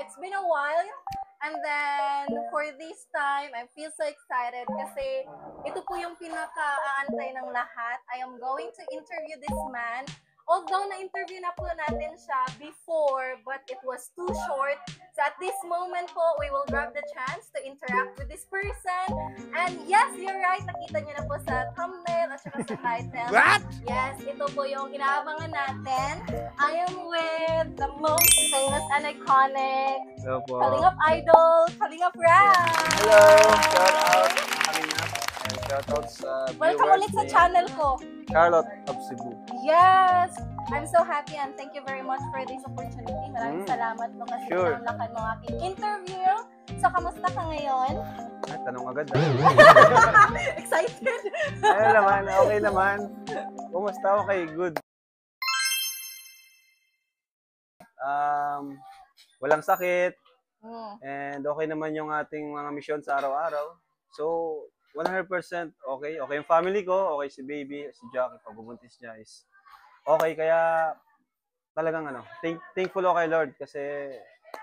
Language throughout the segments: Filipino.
It's been a while, and then for this time, I feel so excited kasi ito po yung pinaka-aantay ng lahat. I am going to interview this man. Although na-interview na po natin siya before, but it was too short. So at this moment po, we will grab the chance to interact with this person. And yes, you're right, nakita niyo na po sa thumbnail at saka sa title. What? Yes, ito po yung inaabangan natin. I am with the most famous and iconic Hello po. Kalingap Idol, Kalingap Rap! Hello! Shout out Kalingap and shout out sa Welcome viewers ulit sa ni channel ko. Charlotte of Cebu. Yes! I'm so happy and thank you very much for this opportunity. Maraming salamat po kasi Sure. pinanglakan mo ang aking interview. So, kamusta ka ngayon? Ay, tanong agad Excited? Ayun naman, okay naman. Kumusta? Okay, good. Walang sakit and okay naman yung ating mga misyon sa araw-araw. So, 100% okay. Okay yung family ko, okay si baby, si Jackie, pagbubuntis niya is okay. Kaya talagang thankful ako kay Lord kasi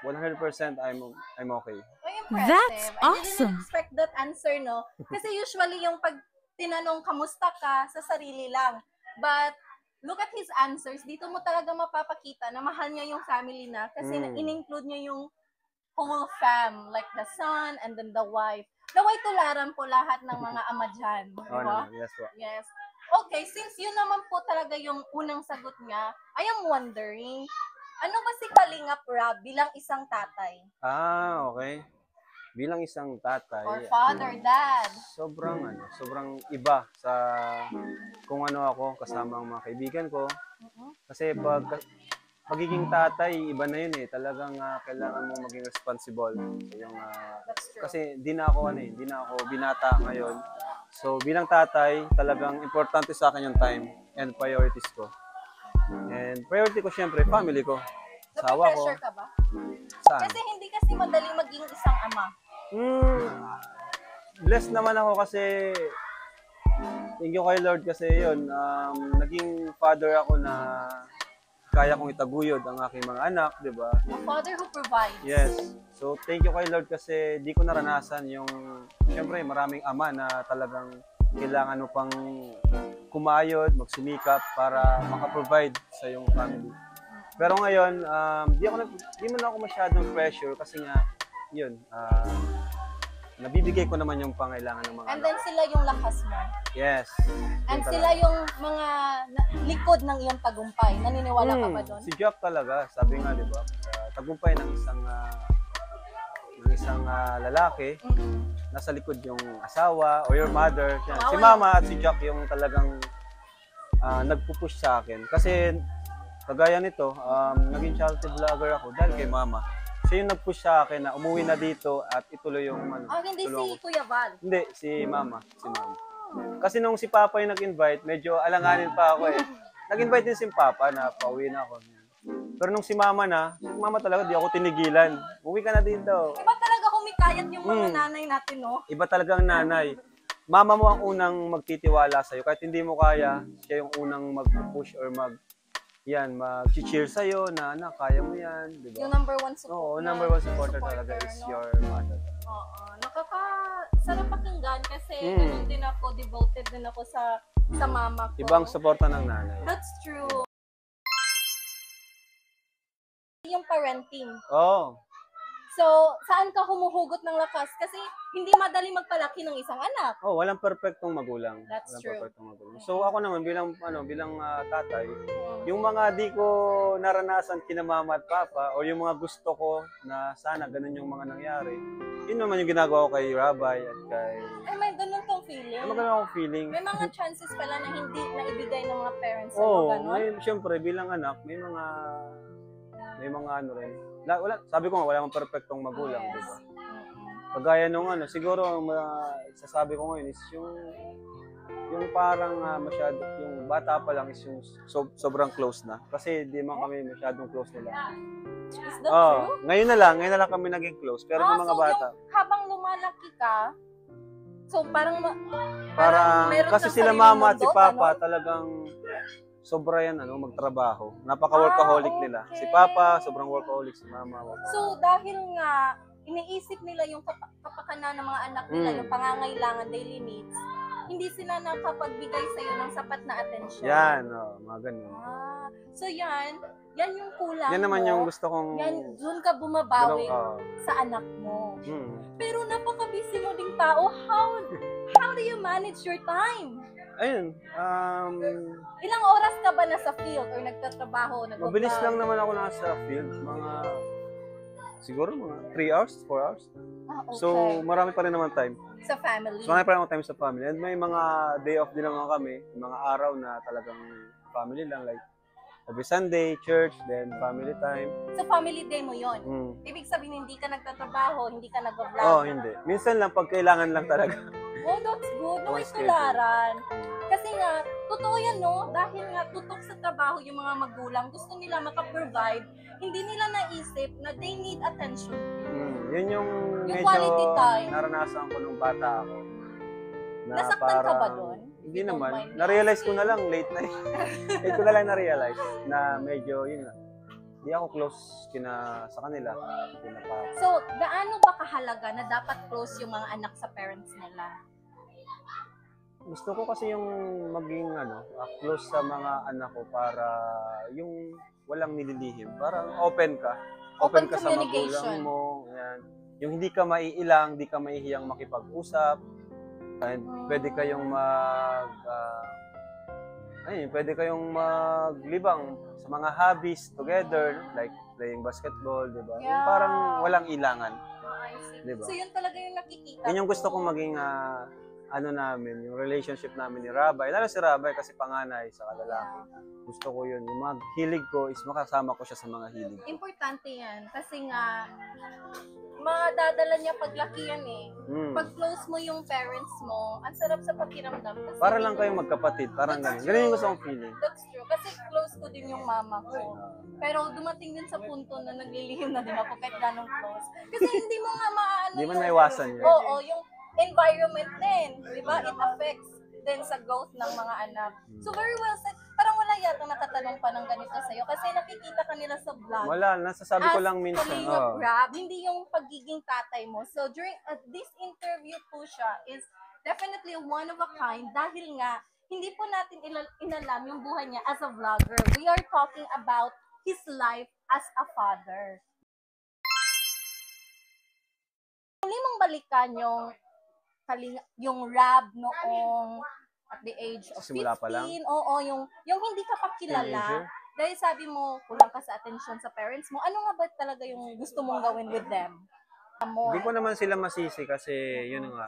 100% I'm okay. Oh, impressive. That's I awesome. didn't expect that answer, no? Kasi usually yung pag tinanong kamusta ka sa sarili lang. But look at his answers. Dito mo talaga mapapakita na mahal niya yung family na kasi in-include niya yung whole fam, like the son and then the wife. Naway tularan po lahat ng mga ama dyan. Oh, Diba? no, yes po. Yes. Okay, since yun naman po talaga yung unang sagot niya, I am wondering, ano ba si Kalingap Rab bilang isang tatay? Okay. Bilang isang tatay, Or father, dad? sobrang iba sa kung ano ako kasama ang mga kaibigan ko. Kasi pagiging tatay, iba na yun eh. Talagang kailangan mong maging responsible. So, yung, That's true. kasi di na ako binata ngayon. So bilang tatay, talagang importante sa akin yung time and priorities ko. And priority ko syempre, family ko. Asawa ko. Nape-pressure ka ba? Saan? Kasi hindi kasi madali maging isang ama. Blessed naman ako kasi thank you kay Lord kasi yun, naging father ako na kaya kong itaguyod ang aking mga anak, di ba? A father who provides. Yes. So thank you kay Lord kasi di ko naranasan yung, syempre maraming ama na talagang kailangan mo pang kumayod, magsumikap para makaprovide sa iyong family. Pero ngayon, di man ako masyadong pressure kasi nga, yun, nabibigay ko naman yung pangailangan ng mga And anak. then sila yung lakas mo. Yes. And Yun sila talaga. yung mga likod ng iyong tagumpay. Naniniwala ka ba doon? Si Jack talaga, sabi nga, di ba, tagumpay ng isang lalaki, nasa likod yung asawa or your mother. Yan. Si mama at si Jack yung talagang nagpupush sa akin. Kasi kagaya nito, naging charity vlogger ako dahil kay mama. Siya yung nag-push sa akin na umuwi na dito at ituloy yung Hindi si tulungan ko. Kuya Val. Hindi, si mama. Kasi nung si Papa yung nag-invite, medyo alanganin pa ako eh. Nag-invite din si Papa na pauwi na ako. Pero nung si mama talaga di ako tinigilan. Uwi ka na dito. Iba talaga humikayat yung mga nanay natin, no? Iba talagang nanay. Mama mo ang unang magtitiwala sa'yo. Kahit hindi mo kaya, siya yung unang mag-push or mag-cheer sa'yo na, anak, kaya mo yan. Diba? Yung number one support. Oo, number one supporter talaga is no? your mother. Oo. Sarap pakinggan kasi ganun din ako, devoted din ako sa mama ko. Ibang suporta ng nanay. That's true. Yung parenting. Oo. So, saan ka humuhugot ng lakas? Kasi hindi madali magpalaki ng isang anak. Oh, walang perfectong magulang. That's Walang true. perfectong magulang. So ako naman bilang tatay, yung mga di ko naranasan kina mama at papa o yung mga gusto ko na sana ganun yung mga nangyari. Yun naman yung ginagawa ko kay Rabbi at kay May ganun kang feeling. maganda akong feeling. May mga chances pala na hindi na ibigay ng mga parents Oo, ganun. ngayon syempre bilang anak, may mga may mga ano rin. Wala, sabi ko nga, wala mang perfectong magulang, Yes. di ba? Kagaya nung ano, siguro, sasabi ko ngayon is yung parang masyado, yung bata pa lang is yung sobrang close na. Kasi di man kami masyadong close nila. Is that true? Ngayon na lang kami naging close. Pero yung mga so bata, yung habang lumalaki ka, so parang parang meron kasi kang sila sariling mama at si mundo, papa ganon? talagang sobra yan, magtrabaho. Napaka-workaholic nila. Okay. Si papa, sobrang workaholic. Si mama, So dahil nga, iniisip nila yung kapakanan ng mga anak nila, yung pangangailangan, daily needs, hindi sila nakapagbigay sa'yo ng sapat na atensyon. Yan, mga ganun. So yan yung kulang Yan naman mo. yung gusto kong... Yan, doon ka bumabawi ganun, sa anak mo. Mm. Pero napaka-busy mo ding tao. How do you manage your time? Ayun, Ilang oras ka ba nasa field or nagtatrabaho? mabilis lang naman ako nasa field. Siguro mga 3 hours, 4 hours. Okay. So, marami pa rin naman time. Sa family. So, marami pa rin naman time sa family. And may mga day off din naman kami. Mga araw na talagang family lang. Like, every Sunday, church, then family time. So, family day mo yon. Ibig sabihin, hindi ka nagtatrabaho, hindi ka nag-vlog. Hindi. Minsan lang, pag kailangan lang talaga. Oh, that's good. No, Schedule. tularan. Kasi nga, totoo yan, no? Dahil nga, tutok sa trabaho yung mga magulang. Gusto nila makaprovide. Hindi nila naisip na they need attention. Yun yung medyo quality time. naranasan ko nung bata ako. Na Nasaktan ka ba doon? Hindi Don't naman. mind me Na-realize ko asking. na lang, late na late ko na lang na-realize na medyo, yun nga, di ako close sa kanila. So, gaano ba kahalaga na dapat close yung mga anak sa parents nila? Gusto ko kasi yung maging close sa mga anak ko para yung walang nililihim. Parang open ka. Open Ka sa communication. magulang mo. Yan. Yung hindi ka maiilang, hindi ka mahihiyang makipag-usap. And pwede kayong pwede kayong maglibang sa mga hobbies together, like playing basketball, di ba? Yeah. Yung parang walang ilangan. I see. Diba? So, yun talaga yung nakikita Yan yung gusto kong maging namin, yung relationship namin ni Rabay. Lalo si Rabay kasi panganay sa kalalaki. Gusto ko yun. Yung mga hilig ko is makasama ko siya sa mga hilig ko. Importante yan. Kasi nga, madadala niya paglaki yan eh. Pag close mo yung parents mo, ang sarap sa pakiramdam. Kasi Para lang kayong magkapatid. Parang ganun. Ganun yung gusto kong feeling. That's true. Kasi close ko din yung mama ko. Pero dumating din sa punto na naglilihim na din ako kahit ganong close. Kasi hindi mo nga maano. Hindi mo naiwasan yun. Oo, yung environment din. Di ba? It affects din sa growth ng mga anak. So very well said. Parang wala yata nakatanong pa ng ganito sa'yo. Kasi nakikita ka nila sa vlog. Wala. Nasasabi ko lang minsan. Kalinga Rab, hindi yung pagiging tatay mo. So during this interview po siya is definitely one of a kind dahil nga hindi po natin inalam yung buhay niya as a vlogger. We are talking about his life as a father. Muli mong balikan yung Rab noong at the age of 15. Simula pa lang? Oo, yung hindi ka pa kilala. Teenager? Dahil sabi mo, kulang ka sa attention sa parents mo. Ano nga ba talaga yung gusto mong gawin with them? Hindi ko naman sila masisi kasi yun nga.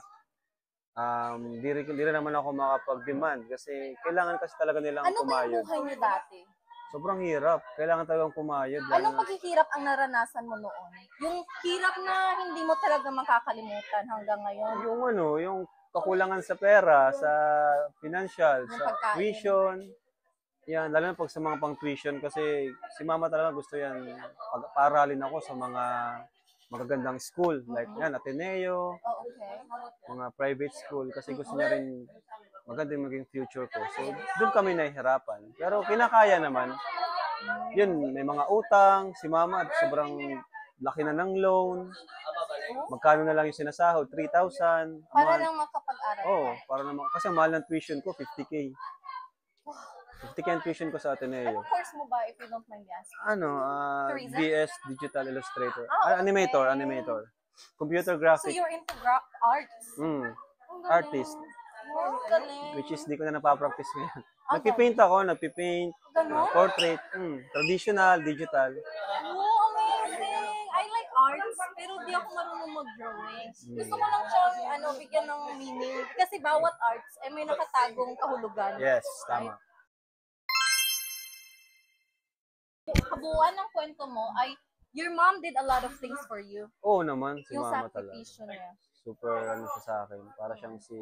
Di rin naman ako makapag-demand kasi kailangan kasi talaga nilang Ano ba yung kumayod. buhay niyo dati? Sobrang hirap. Kailangan talagang kumayod. Anong paghihirap ang naranasan mo noon? Yung hirap na hindi mo talaga makakalimutan hanggang ngayon? Yung kakulangan sa pera, sa financial, Yung sa pagkain. tuition. Yan, lalo na pag sa mga pang-tuition kasi si mama talaga gusto yan. Pag-aralin ako sa mga magagandang school. Like yan, Ateneo, Oh, okay. mga private school kasi gusto niya rin maganda yung maging future ko. So, doon kami nahihirapan. Pero kinakaya naman. Yun, may mga utang, si mama sobrang laki na ng loan. Magkano na lang yung sinasahod? 3,000. Para lang makapag-aral. Oo, para naman. Kasi ang mahal ng tuition ko, 50K. 50K ang tuition ko sa Ateneo. Anong course mo ba, if you don't mind me asking? Tourism? BS Digital Illustrator. Okay. Animator. Computer So graphic. you're into arts? Mm, Ang galing. artist. Oh, galing. Which is, di ko na napapractice ngayon. Okay. Nagpipaint ako, nagpipaint. Ganon? Portrait. Traditional, digital. Oh, amazing! I like arts, pero di ako marunong mag-drawing. Gusto ko lang siyang bigyan ng meaning. Kasi bawat arts ay may nakatagong kahulugan. Yes, tama. Kabuuan ng kwento mo ay your mom did a lot of things for you. Oo naman, si Yung mama talaga. sakripisyo niya. Super ano siya sa akin. Para siyang si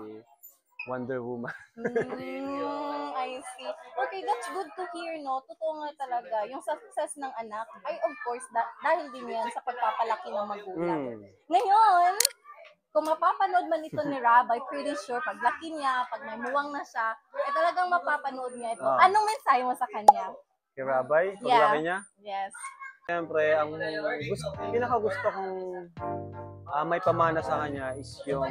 Wonder Woman. I see. Okay, that's good to hear, no? Totoo nga talaga. Yung success ng anak, ay of course, dahil din yan sa pagpapalaki ng magulang. Ngayon, kung mapapanood man ito ni Rob, I'm pretty sure, pag laki niya, pag may muwang na siya, ay talagang mapapanood niya ito. Anong mensahe mo sa kanya? Kay Rabay, pag Yeah. laki niya? Yes. Siyempre, ang pinaka-gusto kong may pamana sa kanya is yung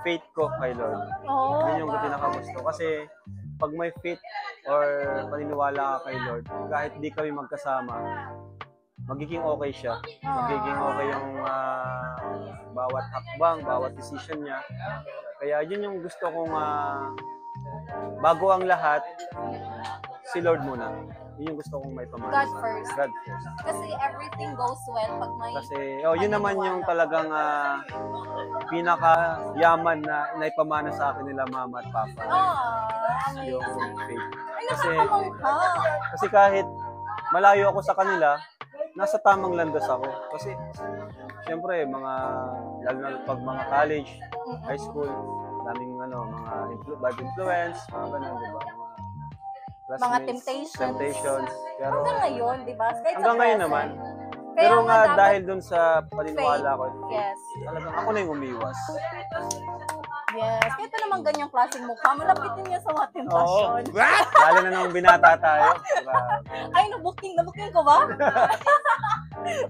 faith ko kay Lord. Oh, Yun yung pinaka-gusto. Kasi pag may faith or paniniwala ka kay Lord, kahit di kami magkasama, magiging okay siya. Magiging okay yung bawat hakbang, bawat decision niya. Kaya yun yung gusto kong bago ang lahat, si Lord muna. Yun yung gusto kong may pamana. God first. God first. Kasi everything goes well pag may... Kasi, yun naman yung talagang pinaka-yaman na naipamana sa akin nila mama at papa. Yung faith. Ay, nakakamangha. Kasi kahit malayo ako sa kanila, nasa tamang landas ako. Kasi, siyempre, lalo na pag mga college, high school, daming mga bad influence, mga ganun, di ba? Mga temptations. Pero, hanggang ngayon, di ba? Hanggang ngayon naman. Pero nga dahil dun sa paniniwala ko, yes, talagang ako na yung umiwas. Yes. Kaya ito naman ganyang klaseng mukha. Malapitin niya sa mga temptasyon. Lalo na nung binata tayo. Ay, nabuking ko ba?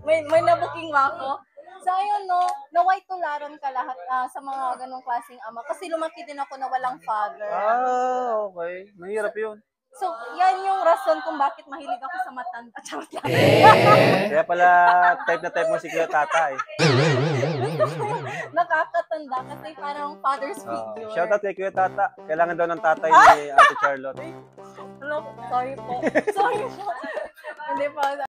may nabuking ba ako? So, ayun, no, naway tularan ka lahat sa mga ganong klaseng ama. Kasi lumaki din ako na walang father. Okay. Mahirap yun. So, yan yung rason kung bakit mahilig ako sa matanda. Charot lang. Kaya pala type na type mo si Kuya Tata eh. Nakakatanda kasi parang father's figure. Shoutout kay Kuya Tata. Kailangan daw ng tatay ni Ate Charlotte. Hello, sorry po. Hindi po. Ano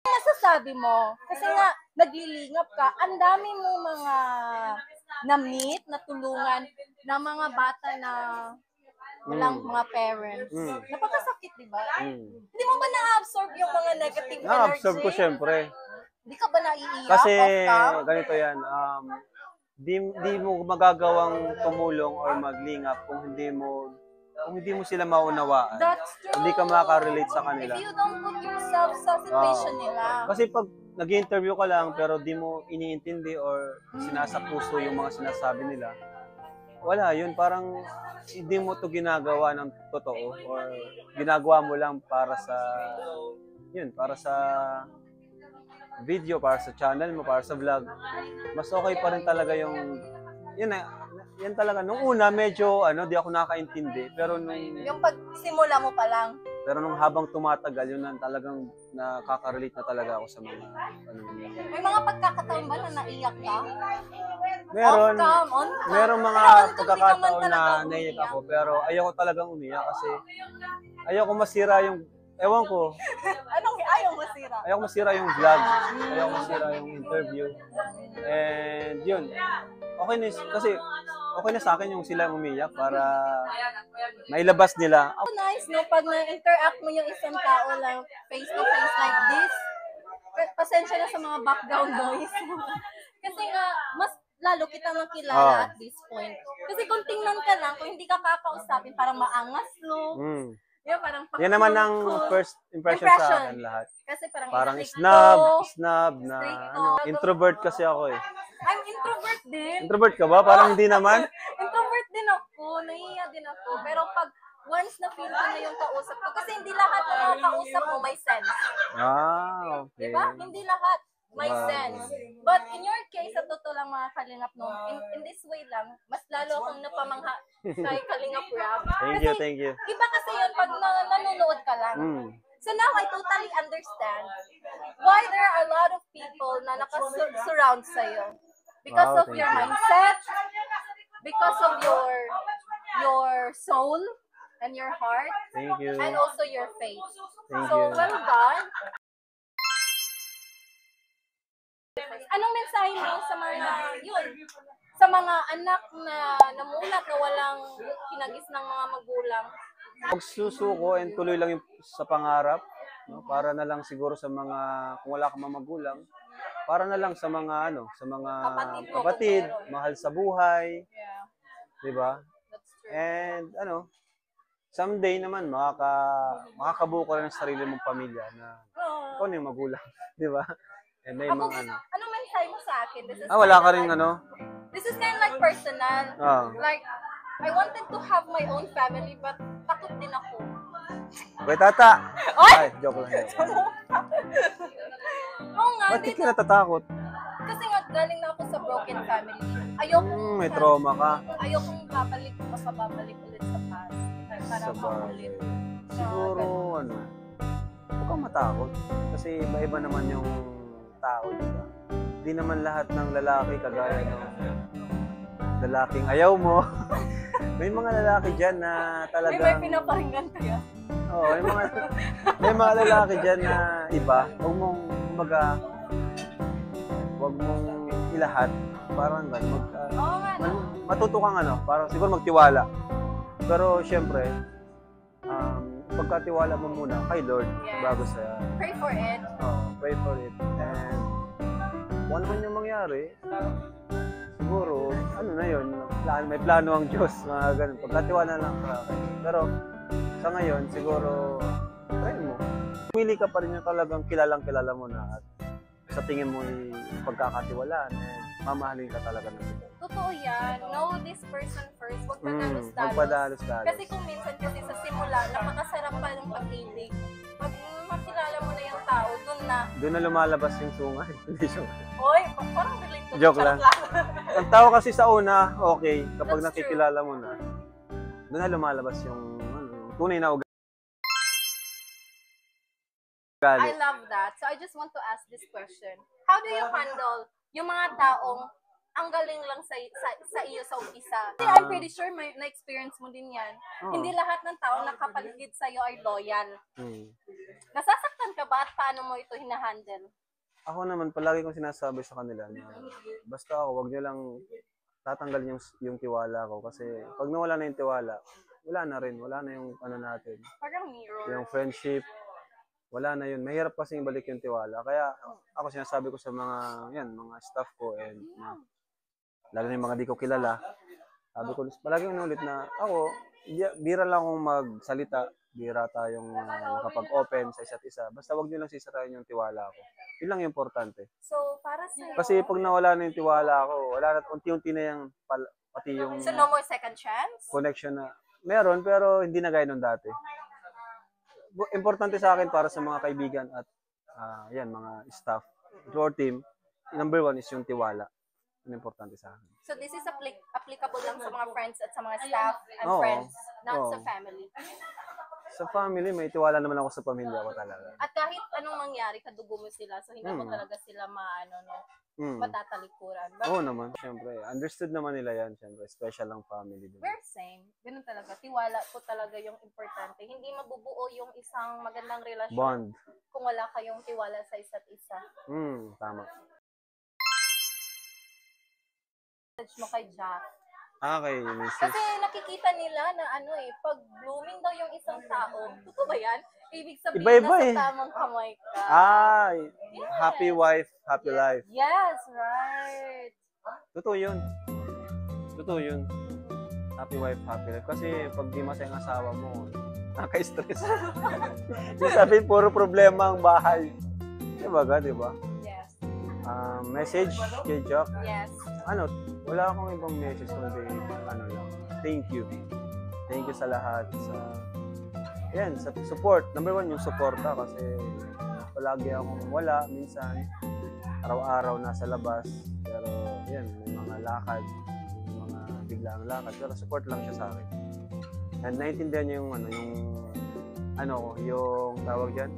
masasabi mo? Kasi nga, naglilingap ka. Ang dami mo mga na-meet, natulungan na mga bata na walang mga parents. Napakasakit, di ba? Hindi mo ba na-absorb yung mga negative energy? Na-absorb ko syempre. Hindi ka ba naiiyak? Kasi ganito yan, di mo magagawang tumulong or maglingap kung hindi mo sila maunawaan. That's true. Hindi ka makaka-relate sa kanila. If you don't put yourself sa situation nila. Kasi pag nag-interview ka lang pero di mo iniintindi or sinasapuso yung mga sinasabi nila, wala yun. Parang hindi mo to ginagawa ng totoo or ginagawa mo lang para sa video, para sa channel mo, para sa vlog. Mas okay pa rin talaga yan talaga. Nung una, medyo, di ako nakakaintindi. Pero yung pagsimula mo pa lang. Pero nung habang tumatagal, yun na talagang nakaka-relate na talaga ako sa mga, May mga pagkakataon ba na naiyak ka? Meron. On-cam. Merong mga pagkakataon na naiyak ako. Pero ayoko talagang umiyak kasi ayoko masira yung, ewan ko. Anong ayaw masira? Ayoko masira yung vlog. Ayoko masira yung interview. And yun. Okay na, kasi okay na sa akin yung sila umiyak para mailabas nila. Nice, no? Pag na-interact mo yung isang tao lang face-to-face like this, pasensya na sa mga background noise. Kasi nga, mas lalo kita makilala at this point. Kasi kung tingnan ka lang, kung hindi ka kakausapin, parang maangas lo. Yan naman ang first impression sa akin lahat. Kasi parang snob na introvert kasi ako eh. I'm introvert din. Introvert ka ba? Parang hindi naman. Introvert din ako. Nahihiya din ako. Pero pag once na feel ko na yung kausap ko, kasi hindi lahat ng mga kausap mo may sense. Okay. Diba? Hindi lahat may sense. But in your case, sa totoo lang mga kalingap, no, in this way lang, mas lalo akong napamangha kay Kalingap Rob. Thank you. Iba kasi yun pag nanonood ka lang. So now I totally understand why there are a lot of people na nakasurround sa'yo. Because of your mindset, because of your soul and your heart, Thank you. and also your faith. Thank So you. well done. Anong mensahe mo sa mga anak na namulat na walang kinagis ng mga magulang? Pagsusuko and tuloy lang yung sa pangarap, no? Para na lang siguro sa mga, kung wala kang mga magulang, para na lang sa mga, sa mga kapatid, mahal sa buhay, Yeah, di ba? that's true. And, someday naman, makakabuo ka rin ng sarili mong pamilya na ikaw na yung magulang, di ba? And may Ako, mga, ano mensahe mo sa akin? This is wala kinda ka rin, like, This is kind of like personal. Like, I wanted to have my own family, but takot din ako. Boy, tata! Ay, joke lang. Oo nga, Ba't ka natatakot? kasi nga galing na ako sa broken family. Ayokong May trauma ka. Ayokong babalik ulit sa past. Like, para Sa maulit. Siguro, huwag kang matakot. Kasi iba-iba naman yung tao, di ba? Hindi naman lahat ng lalaki kagaya ng lalaking ayaw mo. May mga lalaki dyan na talagang... May pinaparinggan kaya. Oo, may mga lalaki dyan na iba. Huwag mong ilahat. Parang gano'n. Oo nga, no? Matuto kang parang siguro magtiwala. Pero syempre, pagkatiwala mo muna kay Lord bago sa... Pray for it. Pray for it. And kung ano man yung mangyari, siguro, na yun, may plano ang Diyos, mga ganun. Pagkatiwala lang sa akin. Pero sa ngayon, siguro, try mo. Pumili ka pa rin yung talagang kilalang-kilala mo na at sa tingin mo pagkakatiwalaan and mamahalin ka talaga ng ito. Totoo yan. Know this person first. Huwag Huwag padalos-dalos. padalos-dalos. Kasi kung minsan kasi sa simula, napakasarap pa ng pag-ibig. Pag makilala mo na yung tao, doon na lumalabas yung sungay. Hindi sungay. Oy, parang relate ko. Joke lang. Ang tao kasi sa una, okay. Kapag That's nakikilala mo na, doon na lumalabas yung tunay na ugali. I love that. So I just want to ask this question. How do you handle yung mga taong ang galing lang sa iyo sa umpisa? Kasi I'm pretty sure na-experience mo din yan. Hindi lahat ng tao nakapaligid sa iyo ay loyal. Nasasaktan ka ba at paano mo ito hinahandle? Ako naman, palagi kong sinasabi sa kanila na basta ako, wag niyo lang tatanggalin yung tiwala ko. Kasi pag nawala na yung tiwala, wala na rin. Wala na yung natin. Parang mirror. Yung friendship, wala na yun. Mahirap kasing balik yung tiwala. Kaya ako sinasabi ko sa mga staff ko and lalo na yung mga di ko kilala. Sabi ko, palagi yung ulit na ako, bira lang akong magsalita. Bira tayong makapag-open sa isa't isa. Basta wag niyo lang sisirain yung tiwala ko. Yun lang yung importante. So, para sa'yo... Kasi pag nawala na yung tiwala ko, wala na, unti-unti na yung pati yung... So, no more second chance? Connection na. Meron, pero hindi na gaya nung dati. Importante sa akin para sa mga kaibigan at mga staff, your team, number one is yung tiwala. Yun importante sa akin. So this is applicable lang sa mga friends at sa mga staff and friends, not sa family. Sa family, may tiwala naman ako sa pamilya ko talaga. At kahit anong mangyari, kadugo mo sila, so hindi mo talaga sila matatalikuran. Oo naman, syempre. Understood naman nila yan, syempre. Special lang family. Diba? We're same. Ganun talaga. Tiwala po talaga yung importante. Hindi mabubuo yung isang magandang relasyon Bond. Kung wala kayong tiwala sa isa't isa. Tama. Message mo kay Jack. Okay, Mrs. Kasi nakikita nila na pag blooming daw yung isang tao, totoo ba yan? Ibig sabihin Iba-iba nasa tamang kamay ka. Yes. Happy wife, happy life. Yes, right. Totoo yun. Happy wife, happy life. Kasi pag di masaya ang asawa mo, nakaka-stress. Sabi, puro problema ang bahay. Diba ka, diba? Yes. Message kay Jack. Yes. Wala akong ibang message kundi lang. Thank you. Thank you sa lahat sa support. Number one, yung suporta kasi palagi akong wala minsan. Araw-araw nasa labas. Pero may mga lakad, mga biglaang lakad. Pero support lang siya sa akin. And naiintindihan niya yung tawag dyan.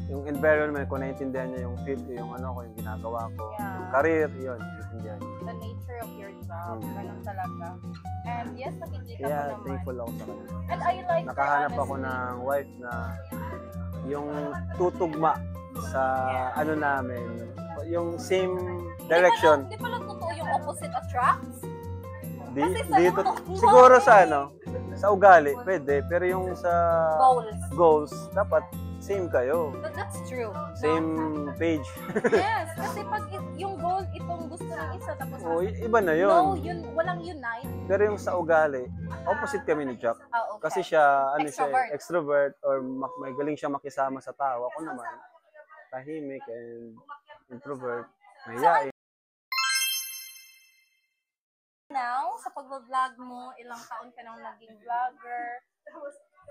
Yung environment ko, naiintindihan niya yung field, yung ginagawa ko, yung career, yun, naiintindihan niya. The nature of your job, ganun talaga. And yes, nakikita ko naman. Thankful ako sa kanya. And I like nakahanap ako ng wife na yung tutugma sa namin, yung same direction. Di pala totoo yung opposite attracts? Dito, siguro sa Sa ugali, pwede. Pero yung sa Goals. dapat same kayo. But that's true. Same page. Yes, kasi pag yung goal, itong gusto ng isa, tapos Iba na yun. no, walang unite. Pero yung sa ugali, opposite kami ni Jack. Okay. Kasi siya, Extrovert. extrovert or may galing siya makisama sa tao. Ako naman, tahimik and introvert. Mahiyain. Now, sa pag-vlog mo, ilang taon ka nang naging vlogger,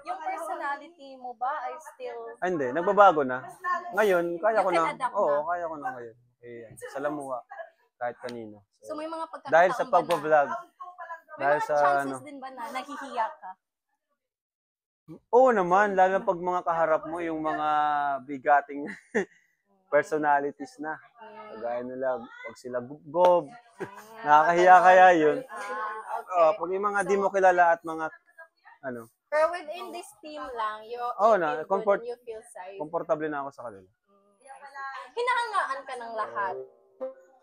yung personality mo ba ay still... Hindi, nagbabago na. Ngayon, kaya ko You can na. adapt Oo, na. kaya ko na ngayon. Sa lamuha, kahit kanino. So, may mga pagkakataon Dahil sa ba pag-vlog. na, may Dahil mga sa chances din ba na nahihiya ka? Oo naman, lalo pag mga kaharap mo, yung mga bigating personalities na. Kagaya nila, pag sila gob, nakakahiya kaya yun. Okay. Pag yung mga di mo kilala at mga, ano, Pero within this team lang, you na, feel good and you feel safe. komportable na ako sa kanila. Hinahangaan ka ng lahat.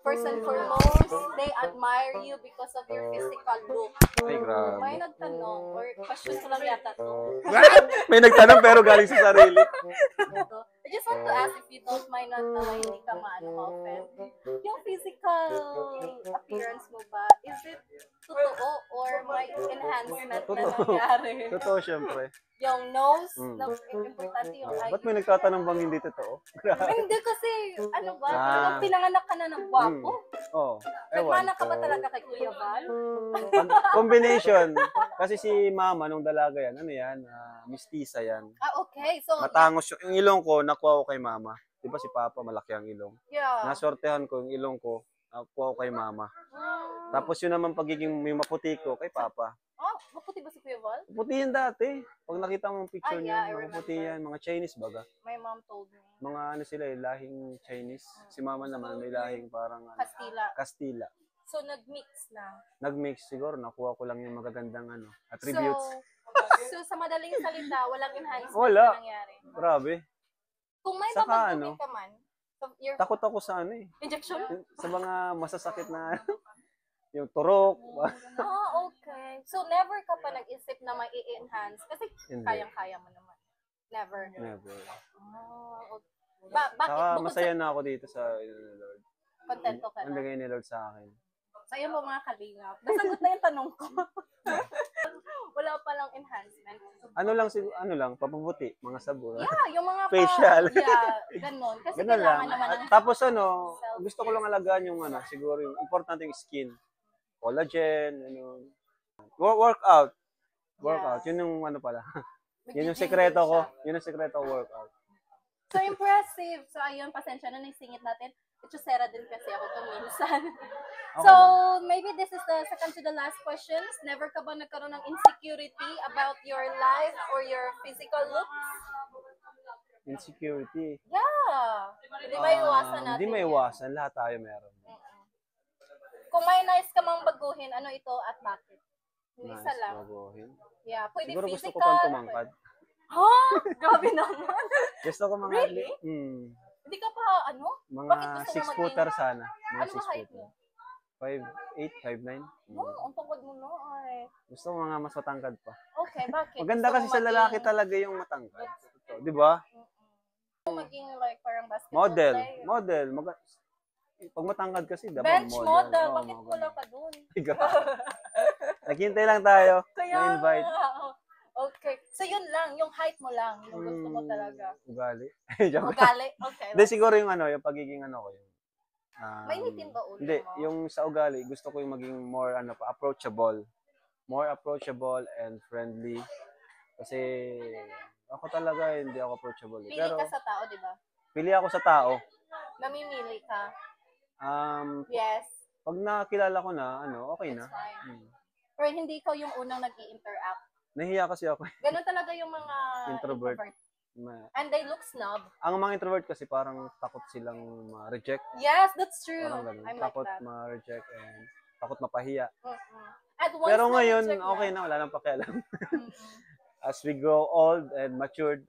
First and foremost, they admire you because of your physical look. Ay, grabe. May nagtanong, or question ko lang yata to. May nagtanong pero galing sa sarili. I just want to ask if you don't mind na hindi ka ma-offend. Yung physical appearance mo ba, is it totoo or may enhancement na nangyari? Totoo, syempre. Yung nose, na importante yung eye. Ba't may nagtatanong bang hindi totoo? Hindi kasi, ano ba, talagang pinanganak ka na ng gwapo. Oo. Ewan. Nagmana ka ba talaga kay Kuya Val? Combination. Kasi si mama, nung dalaga yan, ano yan, mistisa yan. Okay. So, Matangos yung ilong ko, nakuha ko kay mama. Di ba si papa, malaki ang ilong. yeah. Nasortehan ko yung ilong ko, nakuha ko kay mama. Tapos yun naman pagiging yung maputi ko, kay papa. Maputi ba si Kuya Val? Maputi yan dati. Pag nakita mo yung picture yeah, niya, maputi yan. Mga Chinese baga. My mom told me. Mga ano sila lahing Chinese. Si mama naman may lahing parang Kastila. Kastila. So, nag-mix na. Nag-mix siguro, nakuha ko lang yung magagandang attributes. So, sa madaling salita, walang enhancement Wala. na nangyari. Grabe. Kung may Saka babaguhin ka man, so your Takot ako sa injection? sa mga masasakit na yung turok. Okay. So, never ka pa nag-isip na may i-enhance? Kasi Hindi. kayang-kaya mo naman. Never. Never. Okay. Bakit? Saka Bukod masaya na ako dito sa Lord. Kontento ka Ang na. bigay ni Lord sa akin. So, yun po mga kalingap. Nasagot na yung tanong ko. Wala pa lang enhancement. Ano lang, papabuti, mga sabon. Yeah, yung mga Facial. ganun. Kasi Ganun lang. kailangan naman ng Tapos gusto ko lang alagaan yung siguro yung importante yung skin. Collagen, workout. Workout. Yun yung pala. Yun yung sekreto ko. Yun yung sekreto ko, workout. So impressive. So ayun, pasensya na naisingit natin. Itusera din kasi ako kung minsan. Okay So lang. maybe this is the second to the last questions. Never ka ba nagkaroon ng insecurity about your life or your physical looks? Insecurity. Yeah. Hindi maiwasan natin. Hindi maiwasan. Lahat tayo meron. Kung may nice ka mang baguhin, ano ito at bakit? Hindi isa Nice, lang. baguhin. Yeah, pwede Siguro physical. gusto ko pang tumangkad. Ha? Grabe naman. Gusto ko mga... Really? Hindi ka pa, Mga Bakit gusto mo 6 footer maging- sana. Mga Ano ba 6 height footer. mo? 5'8", 5'9". Ang tungkod mo no ay. Gusto ko mga mas matangkad pa. Okay, bakit? Maganda Gusto kasi mo sa maging- lalaki talaga yung matangkad. Di ba? Gusto mo maging like parang basketball Model. player. Model. Pag matangkad kasi, dapat Bench model. Oo, Bakit mga wala ganun. ka dun? Naghintay lang tayo. Kaya Na-invite. nga. Okay. So yun lang, yung height mo lang, yung gusto mo talaga. Ugali. Joke. Ugali? Okay. Hindi, siguro yung yung pagiging ko yung... Mainitin ba ulo Hindi, mo? yung sa ugali, gusto ko yung maging more approachable. More approachable and friendly. Kasi ako talaga hindi ako approachable. Pili Pero ka sa tao, di ba? pili ako sa tao. Namimili ka. Yes. Yes. Pag nakilala ko na, okay na. That's fine. Pero hindi ikaw yung unang nag-i-interact. Nahiya kasi ako. Ganun talaga yung mga Introvert. And they look snob. Ang mga introvert kasi parang takot silang ma-reject. Yes, that's true. Parang ganun. I'm Takot like that. ma-reject and takot mapahiya. At once Pero ngayon, na-reject okay na. na. Wala nang pakialam. As we grow old and matured,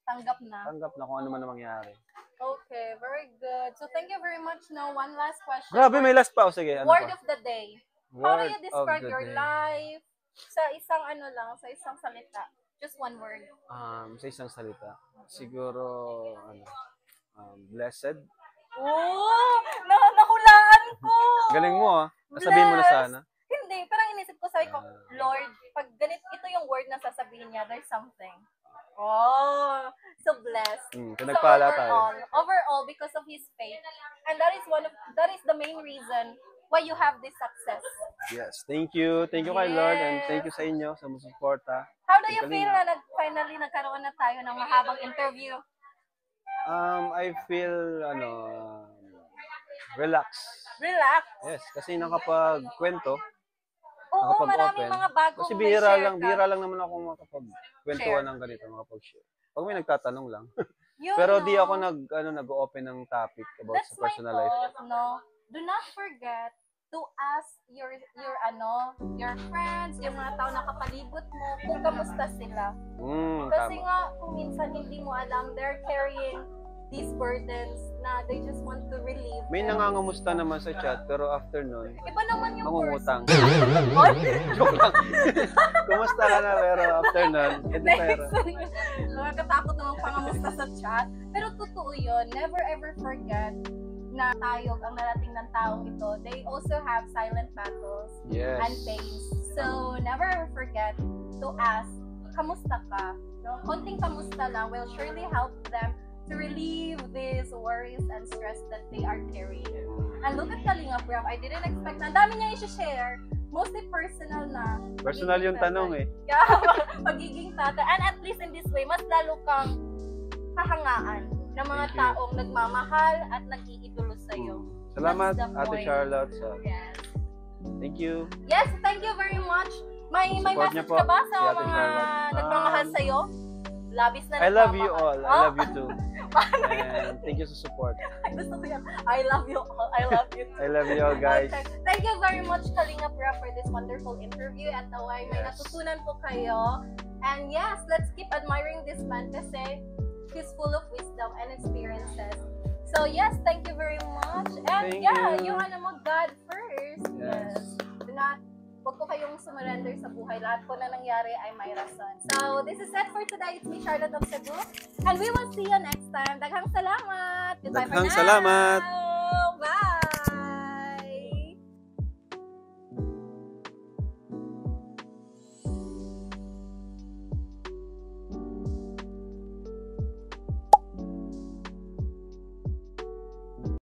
Tanggap na. tanggap na kung ano man ang mangyari. Okay, very good. So thank you very much. Now, one last question. Grabe, may last pa. O, sige, ano Word pa? of the day. How do you Word of describe the your day. life, Sa isang sa isang salita. Just one word. Sa isang salita. Siguro, blessed. Oh! Nahulaan ko! Galing mo, ah. Nasabihin mo na sana. Hindi, parang inisip ko, sabi ko, Lord, pag ito yung word na sasabihin niya, there's something. Oh, so blessed. Pinagpala tayo. Overall, because of his faith, and that is the main reason why you have this success. Yes, thank you kay Lord, and thank you sa inyo sa suporta. How do you feel na finally nagkaroon na tayo ng mahabang interview? I feel relax. Relax. Yes, kasi nakapagkwento. Oo, maraming mga bago kasi bihira lang naman ako makapagkwentuhan ng ganito, makapag-share. Pag may nagtatanong lang. Pero di ako nag-open ng topic about sa personal life. No? Do not forget to ask your friends, yung mga tao na kapalibot mo, kung kamusta sila. Kasi tama. nga, kung minsan hindi mo alam, they're carrying these burdens na they just want to relieve. May nangangamusta naman sa chat, pero after nun, iba naman yung mangungutang. Joke lang. Kumusta ka na, pero after nun, ito pera. Nakakatakot naman pangamusta sa chat. Pero totoo yun, never ever forget na tayo ang narating ng taong ito. They also have silent battles and pains. So, never ever forget to ask, kamusta ka? No? Konting kamusta lang will surely help them to relieve these worries and stress that they are carrying. And look at Kalinga Prab, I didn't expect na. Ang dami niya i-share. Mostly personal na. Personal yung tanong eh. Yeah, pagiging tata. And at least in this way, mas lalo kang kahangaan ng mga taong nagmamahal at nag-iidolo sa'yo. Salamat, Ate Charlotte. Yes. Thank you. Yes, thank you very much. May message ka ba sa mga nagmamahal sa'yo? Labis na I love you all. I love you too. And thank you sa support. Gusto ko yan. I love you all. I love you too. I love you all, guys. Okay. Thank you very much, Kalinga Prab, for this wonderful interview. At naway may natutunan po kayo. And yes, let's keep admiring this man kasi he's full of wisdom and experiences. So yes, thank you very much. And yung God first. Yes. Do not huwag po kayong sumurrender sa buhay. Lahat po na nangyari ay may rason. So, this is it for today. It's me, Charlotte of Cebu. And we will see you next time. Daghang salamat! Goodbye for now! Daghang salamat!